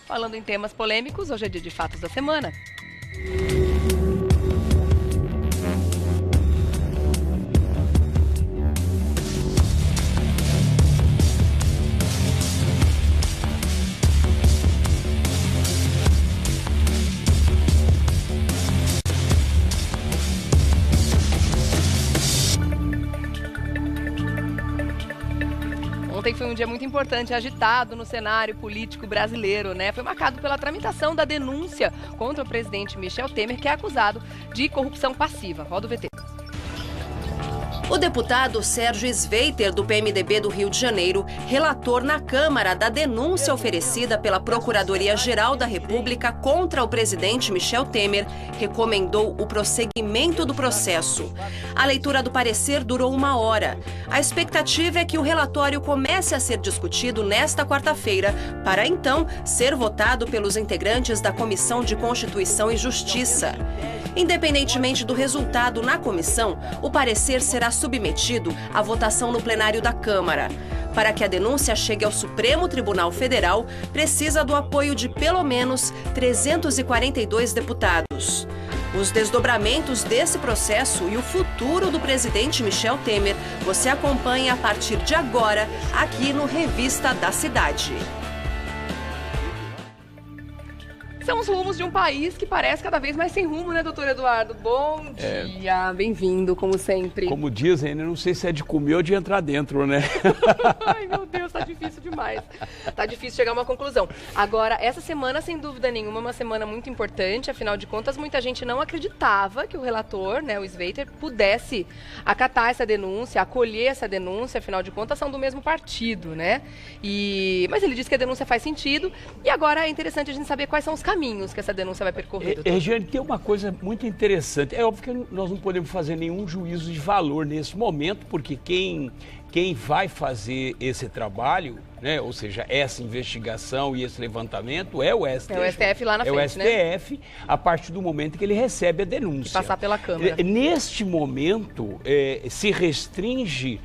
Falando em temas polêmicos, hoje é dia de fatos da semana. Ontem foi um dia muito importante, agitado no cenário político brasileiro, né? Foi marcado pela tramitação da denúncia contra o presidente Michel Temer, que é acusado de corrupção passiva. Roda o VT. O deputado Sérgio Sveiter, do PMDB do Rio de Janeiro, relator na Câmara da denúncia oferecida pela Procuradoria-Geral da República contra o presidente Michel Temer, recomendou o prosseguimento do processo. A leitura do parecer durou 1 hora. A expectativa é que o relatório comece a ser discutido nesta quarta-feira, para então ser votado pelos integrantes da Comissão de Constituição e Justiça. Independentemente do resultado na comissão, o parecer será submetido à votação no plenário da Câmara. Para que a denúncia chegue ao Supremo Tribunal Federal, precisa do apoio de pelo menos 342 deputados. Os desdobramentos desse processo e o futuro do presidente Michel Temer você acompanha a partir de agora, aqui no Revista da Cidade. São os rumos de um país que parece cada vez mais sem rumo, né, doutor Eduardo? Bom dia, bem-vindo, como sempre. Como dizem, eu não sei se é de comer ou de entrar dentro, né? Ai, meu Deus, tá difícil demais. Tá difícil chegar a uma conclusão. Agora, essa semana, sem dúvida nenhuma, é uma semana muito importante. Afinal de contas, muita gente não acreditava que o relator, né, o Sveiter, pudesse acatar essa denúncia, acolher essa denúncia. Afinal de contas, são do mesmo partido, né? Mas ele disse que a denúncia faz sentido. E agora é interessante a gente saber quais são os caminhos que essa denúncia vai percorrer. Regiane, tem uma coisa muito interessante. É óbvio que nós não podemos fazer nenhum juízo de valor nesse momento, porque quem vai fazer esse trabalho, né, ou seja, essa investigação e esse levantamento é o STF. É o STF lá na frente, né? É o STF, a partir do momento que ele recebe a denúncia. E passar pela Câmara. Neste momento, se restringe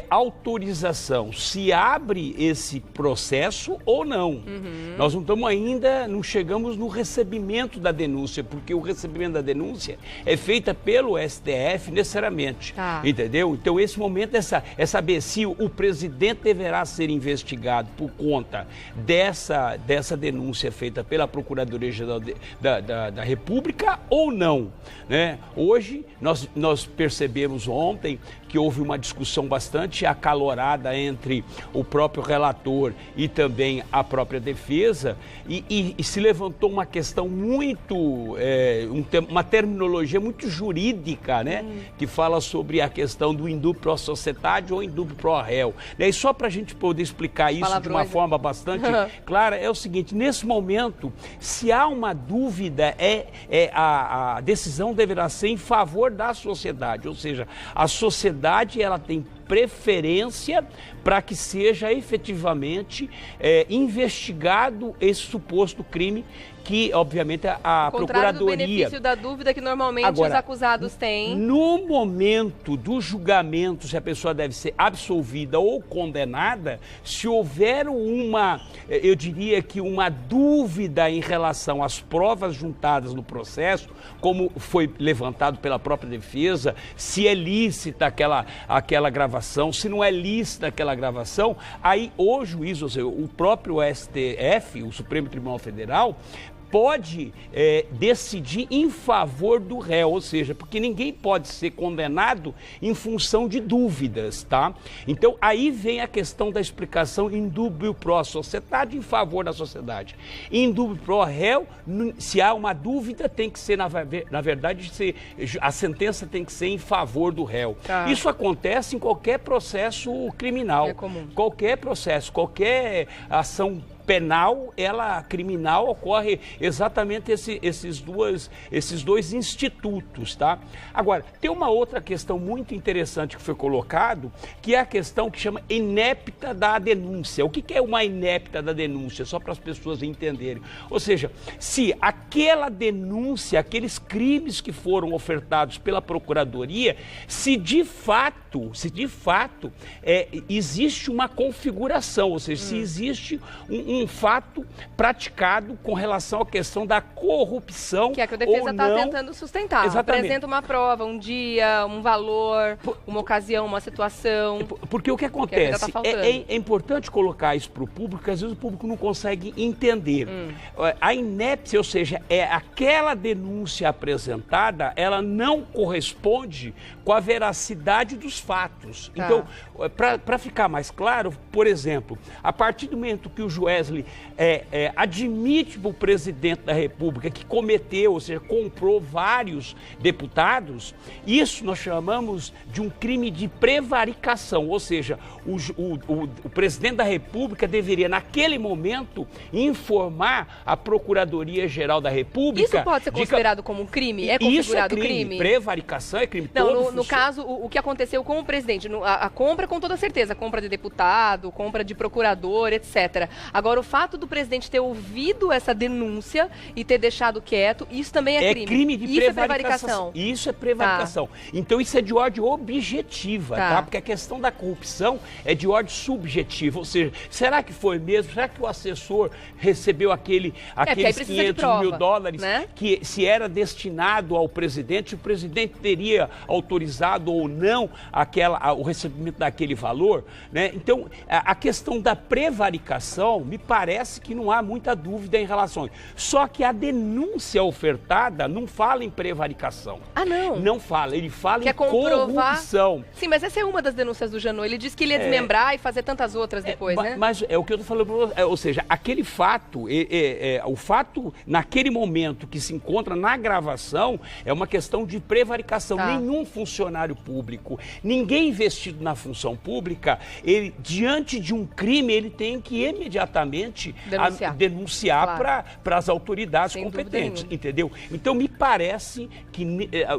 autorização, se abre esse processo ou não. Nós não chegamos no recebimento da denúncia, porque o recebimento da denúncia é feita pelo STF necessariamente, entendeu? Então esse momento é saber se o presidente deverá ser investigado por conta dessa denúncia feita pela Procuradoria-Geral da República ou não, né? Hoje nós percebemos ontem que houve uma discussão bastante acalorada entre o próprio relator e também a própria defesa e se levantou uma questão muito, uma terminologia muito jurídica, né? Que fala sobre a questão do indúbio pro sociedade ou indúbio pro réu. E só para a gente poder explicar isso de uma forma bastante clara, é o seguinte: nesse momento, se há uma dúvida, a decisão deverá ser em favor da sociedade, ou seja, a sociedade ela tem preferência para que seja efetivamente investigado esse suposto crime que, obviamente, a Procuradoria... do benefício da dúvida que normalmente os acusados têm. No momento do julgamento, se a pessoa deve ser absolvida ou condenada, se houver eu diria que uma dúvida em relação às provas juntadas no processo, como foi levantado pela própria defesa, se é lícita aquela gravação, se não é lícita aquela gravação, aí o juiz, ou seja, o próprio STF, o Supremo Tribunal Federal, pode decidir em favor do réu, ou seja, porque ninguém pode ser condenado em função de dúvidas, tá? Então, aí vem a questão da explicação in dubio pro sociedade, em favor da sociedade. In dubio pro réu, se há uma dúvida, tem que ser, na verdade, a sentença tem que ser em favor do réu. Isso acontece em qualquer processo criminal. É comum. Qualquer processo, qualquer ação penal, criminal, ocorre exatamente esses dois institutos, tá? Agora, tem uma outra questão muito interessante que foi colocado, que é a questão que chama inépta da denúncia. O que é uma inépta da denúncia? Só para as pessoas entenderem. Ou seja, se aquela denúncia, aqueles crimes que foram ofertados pela Procuradoria, se de fato existe uma configuração, ou seja, se existe um fato praticado com relação à questão da corrupção. Que é que a defesa está não... tentando sustentar. Exatamente. Apresenta uma prova, um dia, um valor, uma ocasião, uma situação. Porque o que acontece? Tá É importante colocar isso para o público, porque às vezes o público não consegue entender. A inépcia, ou seja, é aquela denúncia apresentada, ela não corresponde com a veracidade dos fatos. Tá. Então, para ficar mais claro, por exemplo, a partir do momento que o Joesley admite para o presidente da República que cometeu, ou seja, comprou vários deputados, isso nós chamamos de um crime de prevaricação, ou seja, o presidente da República deveria, naquele momento, informar a Procuradoria-Geral da República... Isso pode ser considerado como um crime? É configurado crime? Prevaricação é crime. Não, no caso, o que aconteceu com o presidente, a compra com toda certeza, a compra de deputado, compra de procurador, etc. Agora, o fato do presidente ter ouvido essa denúncia e ter deixado quieto, isso também é crime. É crime de prevaricação. Isso é prevaricação. Então, isso é de ordem objetiva, tá? Porque a questão da corrupção é de ordem subjetiva, ou seja, será que foi mesmo? Será que o assessor recebeu aqueles 500 mil dólares, né? Que se era destinado ao presidente, o presidente teria autorizado ou não o recebimento daquele valor, né? Então, a questão da prevaricação, me parece que não há muita dúvida em relação a isso. Só que a denúncia ofertada não fala em prevaricação. Ah, não? Não fala, ele fala em corrupção. Sim, mas essa é uma das denúncias do Janot. Ele disse que ele ia desmembrar e fazer tantas outras depois, né? Mas é o que eu estou falando, ou seja, aquele fato, o fato naquele momento que se encontra na gravação é uma questão de prevaricação. Nenhum funcionário público, ninguém investido na função pública, ele, diante de um crime, ele tem que imediatamente denunciar para as autoridades competentes, entendeu? Então, me parece que,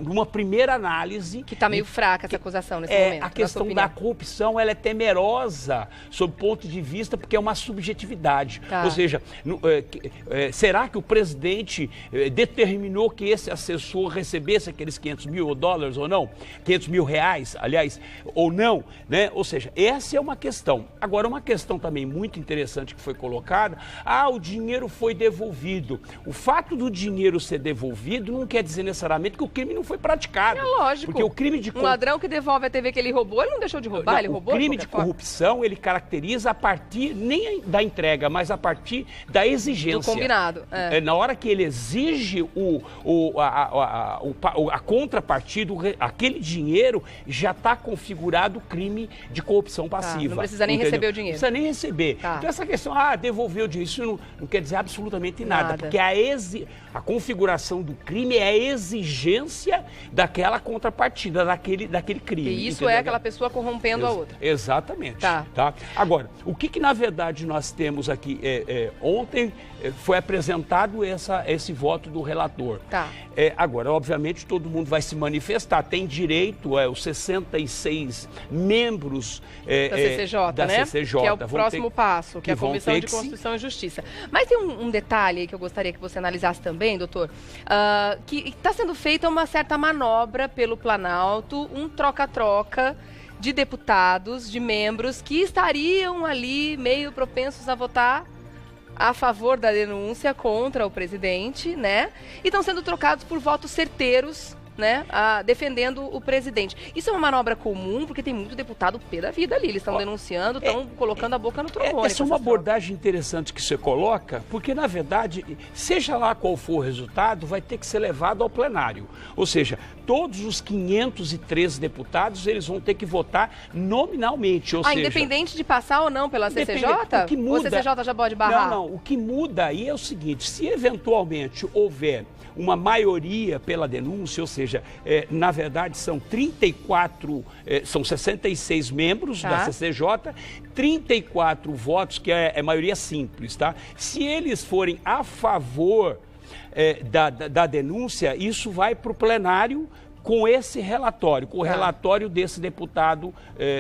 numa primeira análise... Que está meio fraca essa acusação nesse momento. A questão da corrupção, ela é temerosa, sob o ponto de vista, porque é uma subjetividade. Ou seja, será que o presidente determinou que esse assessor recebesse aqueles 500 mil dólares ou não? 500 mil reais, aliás, ou não, né? Ou seja, essa é uma questão. Agora, uma questão também muito interessante que foi colocada, o dinheiro foi devolvido. O fato do dinheiro ser devolvido não quer dizer necessariamente que o crime não foi praticado. É lógico. Porque o crime de... Um ladrão que devolve a TV que ele roubou, ele não deixou de roubar, ele roubou. O crime de corrupção, ele caracteriza a partir, nem da entrega, mas a partir da exigência. Do combinado. Na hora que ele exige a contrapartida, aquele dinheiro já está configurado o crime de corrupção passiva. Não precisa nem receber o dinheiro. Não precisa nem receber. Então essa questão, devolver o dinheiro, isso não quer dizer absolutamente nada. Porque a configuração do crime é a exigência daquela contrapartida, daquele crime. E isso é aquela pessoa corrompendo a outra. Exatamente. Tá? Agora, o que na verdade nós temos aqui, ontem foi apresentado esse voto do relator. Agora, obviamente, todo mundo vai se manifestar, tem direito, os 66 membros da CCJ, né? CCJ, que é o próximo passo, que é a Comissão de Constituição e Justiça. Mas tem um detalhe aí que eu gostaria que você analisasse também, doutor, que está sendo feita uma certa manobra pelo Planalto, um troca-troca de deputados, de membros que estariam ali meio propensos a votar a favor da denúncia contra o presidente, né? E estão sendo trocados por votos certeiros, né, defendendo o presidente. Isso é uma manobra comum, porque tem muito deputado pé da vida ali. Eles estão denunciando, estão colocando a boca no trombone. Essa é uma abordagem interessante que você coloca, porque, na verdade, seja lá qual for o resultado, vai ter que ser levado ao plenário. Ou seja, todos os 513 deputados, eles vão ter que votar nominalmente. Ou seja, independente de passar ou não pela CCJ? O que muda, ou a CCJ já pode barrar? Não. O que muda aí é o seguinte, se eventualmente houver uma maioria pela denúncia, ou seja, na verdade são 66 membros da CCJ, 34 votos, que é maioria simples, tá? Se eles forem a favor da denúncia, isso vai para o plenário com esse relatório, com o relatório desse deputado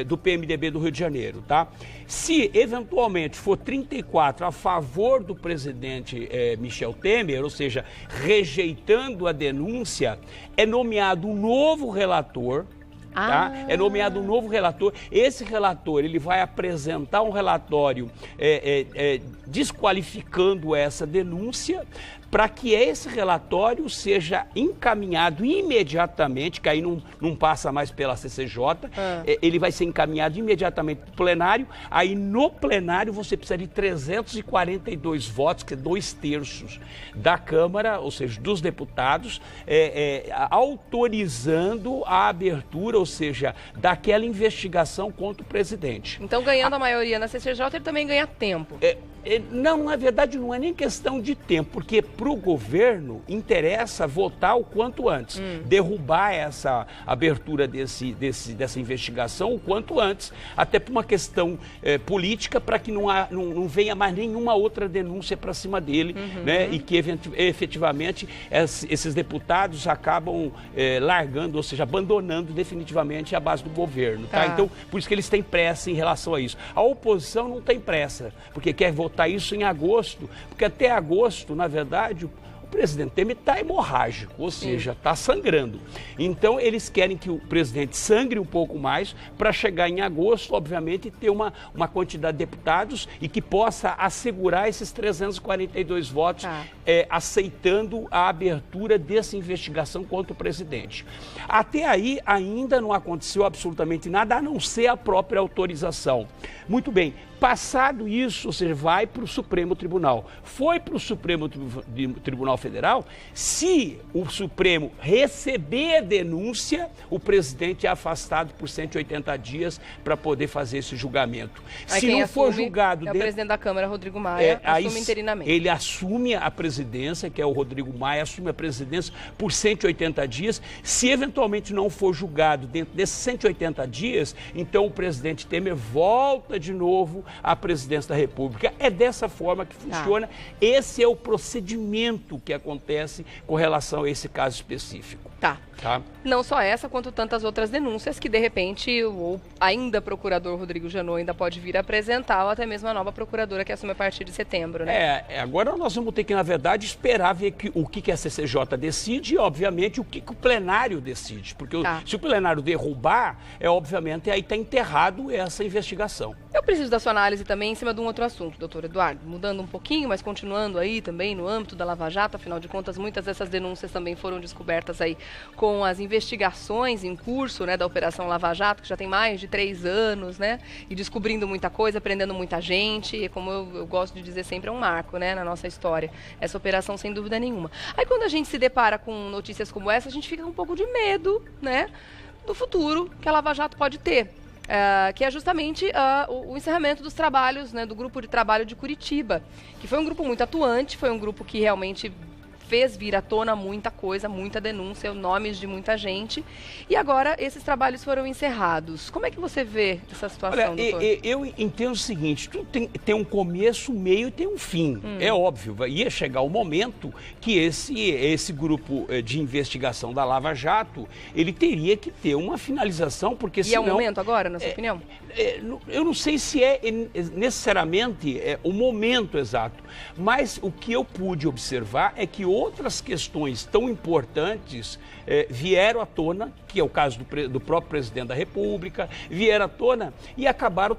do PMDB do Rio de Janeiro, tá? Se, eventualmente, for 34 a favor do presidente Michel Temer, ou seja, rejeitando a denúncia, é nomeado um novo relator, Tá? É nomeado um novo relator. Esse relator ele vai apresentar um relatório desqualificando essa denúncia, para que esse relatório seja encaminhado imediatamente, que aí não passa mais pela CCJ, ele vai ser encaminhado imediatamente para o plenário. Aí no plenário você precisa de 342 votos, que é 2/3 da Câmara, ou seja, dos deputados, autorizando a abertura, ou seja, daquela investigação contra o presidente. Então, ganhando a maioria na CCJ, ele também ganha tempo. Não, na verdade, não é nem questão de tempo, porque para o governo interessa votar o quanto antes, derrubar essa abertura dessa investigação o quanto antes, até por uma questão política, para que não venha mais nenhuma outra denúncia para cima dele, né? E que efetivamente esses deputados acabam largando, ou seja, abandonando definitivamente a base do governo. Tá? Então, por isso que eles têm pressa em relação a isso. A oposição não tem pressa, porque quer votar isso em agosto, porque até agosto, na verdade, o presidente Temer está hemorrágico, ou seja, está sangrando. Então, eles querem que o presidente sangre um pouco mais para chegar em agosto, obviamente, e ter uma quantidade de deputados e que possa assegurar esses 342 votos, aceitando a abertura dessa investigação contra o presidente. Até aí, ainda não aconteceu absolutamente nada, a não ser a própria autorização. Muito bem. Passado isso, ou seja, vai para o Supremo Tribunal. Foi para o Supremo Tribunal Federal, se o Supremo receber a denúncia, o presidente é afastado por 180 dias para poder fazer esse julgamento. Aí se não for julgado... É o presidente da Câmara, Rodrigo Maia, assume interinamente. Ele assume a presidência, que é o Rodrigo Maia, assume a presidência por 180 dias. Se eventualmente não for julgado dentro desses 180 dias, então o presidente Temer volta de novo à presidência da República. É dessa forma que funciona. Esse é o procedimento que acontece com relação a esse caso específico. Tá. Não só essa, quanto tantas outras denúncias que, de repente, o ainda procurador Rodrigo Janot ainda pode vir a apresentar, ou até mesmo a nova procuradora que assume a partir de setembro, né? Agora nós vamos ter que, na verdade, esperar ver o que a CCJ decide e, obviamente, o que o plenário decide. Porque se o plenário derrubar, obviamente, aí está enterrado essa investigação. Eu preciso da sua análise também em cima de um outro assunto, doutor Eduardo. Mudando um pouquinho, mas continuando aí também no âmbito da Lava Jato, afinal de contas, muitas dessas denúncias também foram descobertas aí com as investigações em curso, né, da Operação Lava Jato, que já tem mais de 3 anos, né, e descobrindo muita coisa, prendendo muita gente, e como eu gosto de dizer sempre, é um marco, né, na nossa história, essa operação sem dúvida nenhuma. Aí quando a gente se depara com notícias como essa, a gente fica com um pouco de medo, né, do futuro que a Lava Jato pode ter. Que é justamente o encerramento dos trabalhos, né, do grupo de trabalho de Curitiba, que foi um grupo muito atuante, foi um grupo que realmente fez vir à tona muita coisa, muita denúncia, nomes de muita gente, e agora esses trabalhos foram encerrados. Como é que você vê essa situação, doutor? Eu entendo o seguinte, tudo tem um começo, um meio e tem um fim. É óbvio, ia chegar o momento que esse grupo de investigação da Lava Jato, ele teria que ter uma finalização, porque senão... E é o momento agora, na sua opinião? Eu não sei se é necessariamente o momento exato, mas o que eu pude observar é que outras questões tão importantes vieram à tona, que é o caso do próprio presidente da República, vieram à tona e acabaram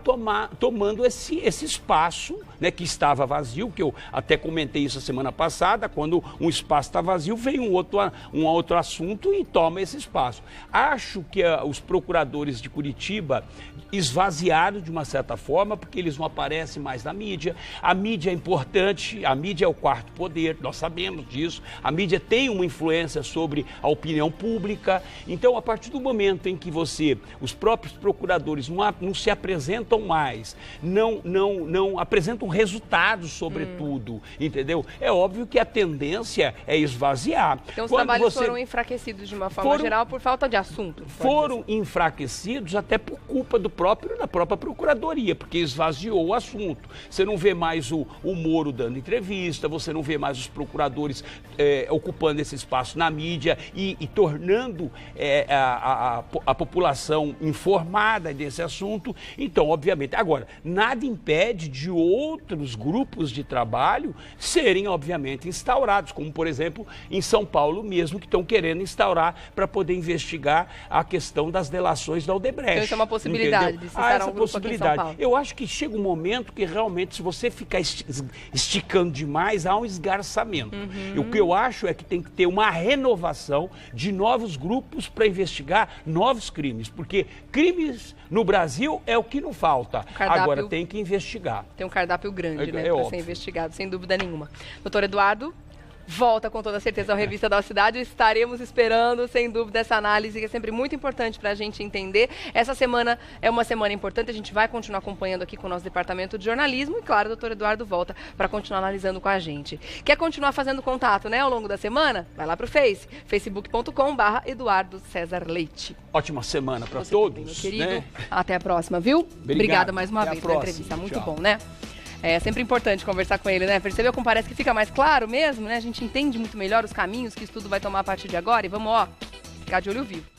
tomando esse espaço, né, que estava vazio, que eu até comentei isso a semana passada, quando um espaço está vazio, vem um outro assunto e toma esse espaço. Acho que os procuradores de Curitiba esvaziaram de uma certa forma, porque eles não aparecem mais na mídia. A mídia é importante, a mídia é o quarto poder, nós sabemos disso. A mídia tem uma influência sobre a opinião pública. Então, a partir do momento em que os próprios procuradores não se apresentam mais, não apresentam resultados, sobretudo, entendeu? É óbvio que a tendência é esvaziar. Então, os trabalhos foram enfraquecidos de uma forma geral por falta de assunto? Foram enfraquecidos até por culpa da própria Procuradoria, porque esvaziou o assunto. Você não vê mais o Moro dando entrevista, você não vê mais os procuradores ocupando esse espaço na mídia e tornando a população informada desse assunto. Então, obviamente, agora, nada impede de outros outros grupos de trabalho serem, obviamente, instaurados, como, por exemplo, em São Paulo mesmo, que estão querendo instaurar para poder investigar a questão das delações da Odebrecht. Então isso é uma possibilidade de se instaurar um grupo aqui em São Paulo. Eu acho que chega um momento que realmente, se você ficar esticando demais, há um esgarçamento. O que eu acho é que tem que ter uma renovação de novos grupos para investigar novos crimes, porque crimes no Brasil é o que não falta. Agora tem que investigar. Tem um cardápio grande, né, para ser investigado, sem dúvida nenhuma. Doutor Eduardo, volta com toda certeza ao Revista da Cidade. Estaremos esperando, sem dúvida, essa análise que é sempre muito importante para a gente entender. Essa semana é uma semana importante, a gente vai continuar acompanhando aqui com o nosso departamento de jornalismo e, claro, o doutor Eduardo volta para continuar analisando com a gente. Quer continuar fazendo contato, né, ao longo da semana? Vai lá para o Face, facebook.com/Eduardo César Leite. Ótima semana para todos, meu querido. Né? Até a próxima, viu? Obrigada mais uma vez pela entrevista, muito bom, né? É sempre importante conversar com ele, né? Percebeu como parece que fica mais claro mesmo, né? A gente entende muito melhor os caminhos que isso tudo vai tomar a partir de agora e vamos, ó, ficar de olho vivo.